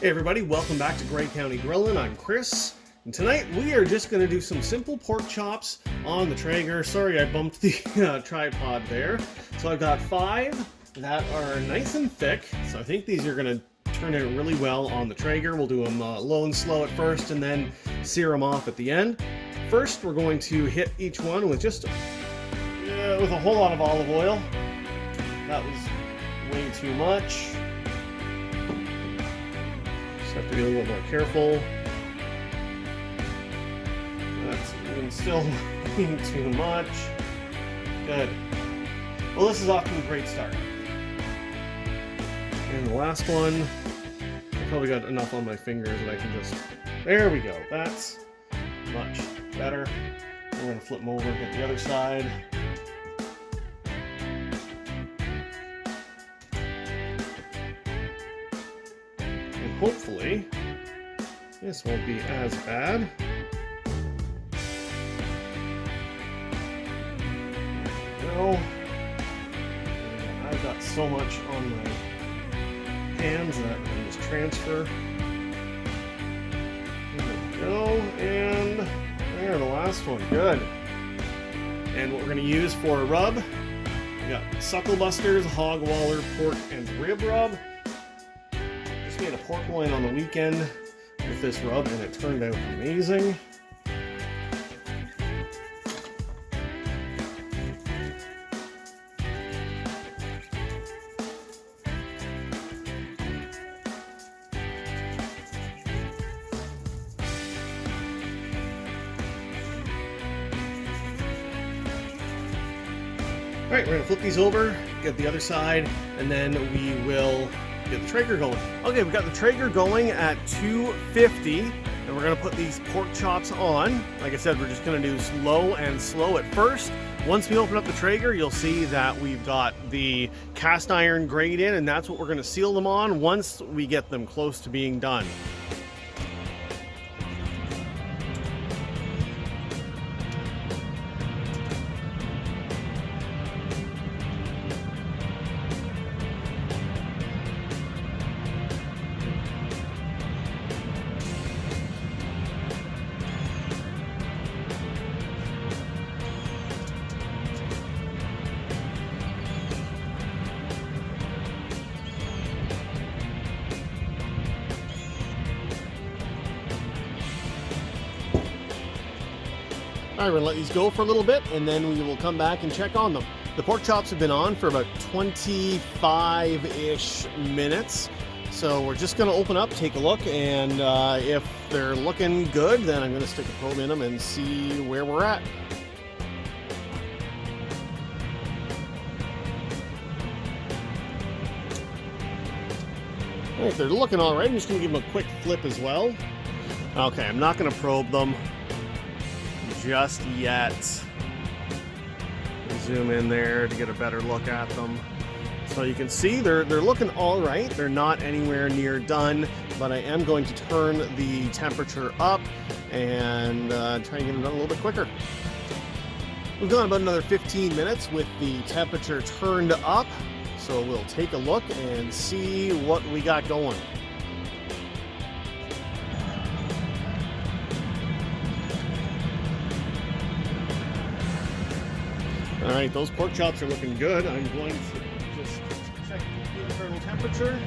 Hey everybody, welcome back to Grate County Grillin'. I'm Chris, and tonight we are just going to do some simple pork chops on the Traeger. Sorry I bumped the tripod there. So I've got 5 that are nice and thick, so I think these are going to turn out really well on the Traeger. We'll do them low and slow at first and then sear them off at the end. First we're going to hit each one with just with a whole lot of olive oil. That was way too much. Have to be a little bit more careful. That's even still being too much. Good. Well, this is off to a great start. And the last one, I probably got enough on my fingers that I can just... There we go. That's much better. I'm going to flip them over and get the other side. Hopefully, this won't be as bad. No, I've got so much on my hands that I can just transfer. There we go, and there, the last one, good. And what we're going to use for a rub, we got SuckleBusters Hog Waller Pork and Rib Rub. Made a pork loin on the weekend with this rub and it turned out amazing. Alright, we're going to flip these over, get the other side, and then we will get the Traeger going. Okay, we've got the Traeger going at 250, and we're going to put these pork chops on. Like I said, we're just going to do low and slow at first. Once we open up the Traeger, you'll see that we've got the cast iron grate in, and that's what we're going to seal them on once we get them close to being done. Alright, we're going to let these go for a little bit, and then we will come back and check on them. The pork chops have been on for about 25-ish minutes, so we're just going to open up, take a look, and if they're looking good, then I'm going to stick a probe in them and see where we're at. Alright, they're looking alright. I'm just going to give them a quick flip as well. Okay, I'm not going to probe them just yet. Zoom in there to get a better look at them. So you can see they're looking all right. They're not anywhere near done, but I am going to turn the temperature up and try and get them done a little bit quicker. We've gone about another 15 minutes with the temperature turned up, so we'll take a look and see what we got going. Alright, those pork chops are looking good. I'm going to just check the internal temperature.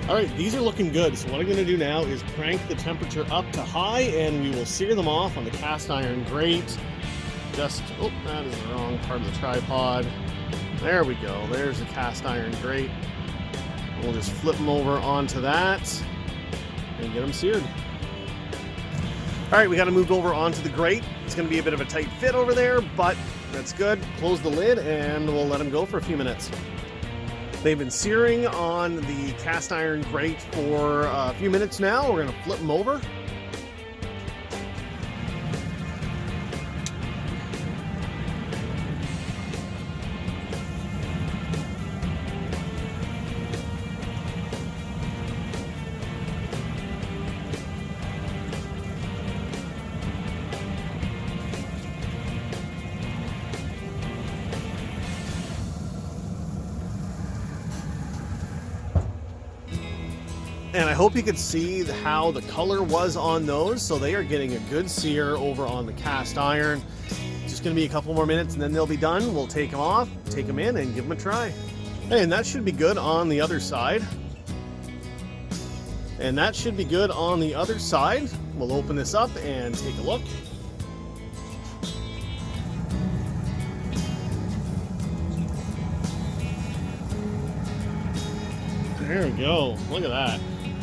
Alright, these are looking good, so what I'm going to do now is crank the temperature up to high and we will sear them off on the cast iron grate. Just, oh, that is the wrong part of the tripod. There we go, there's the cast iron grate. We'll just flip them over onto that and get them seared. Alright, we got to move over onto the grate. It's going to be a bit of a tight fit over there, but that's good. Close the lid and we'll let them go for a few minutes. They've been searing on the cast iron grate for a few minutes now. We're going to flip them over. And I hope you could see how the color was on those. So they are getting a good sear over on the cast iron. Just gonna be a couple more minutes and then they'll be done. We'll take them off, take them in, and give them a try. And that should be good on the other side. And that should be good on the other side. We'll open this up and take a look. There we go. Look at that.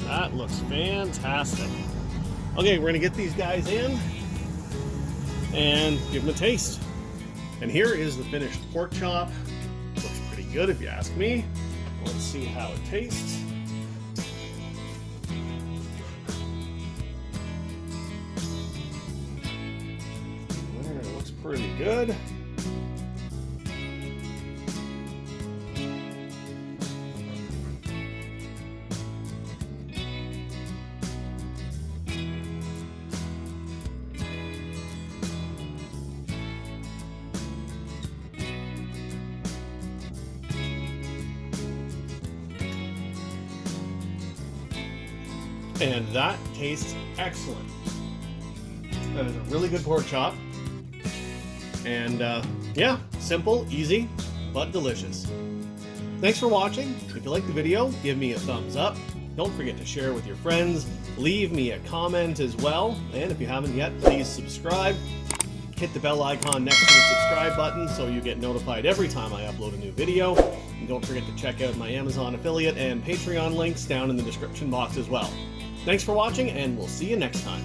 That looks fantastic. Okay, we're gonna get these guys in and give them a taste. And here is the finished pork chop. Looks pretty good if you ask me. Let's see how it tastes. There, it looks pretty good. And that tastes excellent. That is a really good pork chop. And yeah, simple, easy, but delicious. Thanks for watching. If you liked the video, give me a thumbs up. Don't forget to share with your friends. Leave me a comment as well. And if you haven't yet, please subscribe. Hit the bell icon next to the subscribe button so you get notified every time I upload a new video. And don't forget to check out my Amazon affiliate and Patreon links down in the description box as well. Thanks for watching, and we'll see you next time.